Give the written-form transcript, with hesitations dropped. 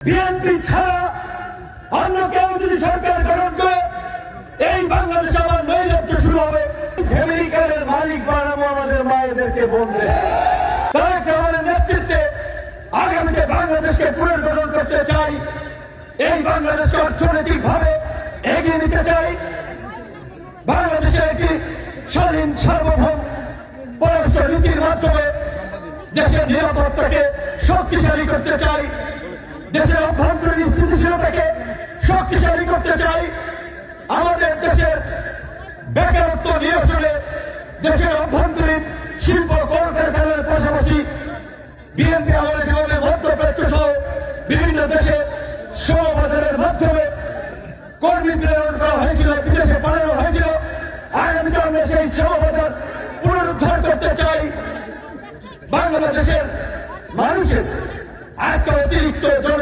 BNP ছাড়া অন্য কেউ যদি সরকার গঠন করে এই বাংলাদেশে আবার নৈরাজ্য শুরু হবে। আমেরিকার মালিক বানাবো আমাদের মায়েদেরকে বলতে, তারেক রহমানের নেতৃত্বে আগামীতে বাংলাদেশকে পুনর্গঠন করতে চাই। এই বাংলাদেশকে অর্থনৈতিক ভাবে এগিয়ে নিতে চাই। বাংলাদেশে একটি স্বাধীন সার্বভৌম পররাষ্ট্র নীতির মাধ্যমে দেশের নিরাপত্তাকে শক্তিশালী করতে চাই। দেশের অভ্যন্তরীণ স্থিতিশীলতাকে শক্তিশালী করতে চাই। আমাদের দেশের বেকারত্ব নিরসনে দেশের অভ্যন্তরীণ শিল্প কলকারখানার পাশাপাশি বিএনপি আমাদের যেভাবে মধ্যপ্রাচ্য সহ বিভিন্ন দেশে শ্রমবাজারের মাধ্যমে কর্মী প্রেরণ করা হয়েছিল, বিদেশে পাঠানো হয়েছিল। আগামীতে আমরা সেই শ্রমবাজার পুনরুদ্ধার করতে চাই। বাংলাদেশের মানুষের এত অতিরিক্ত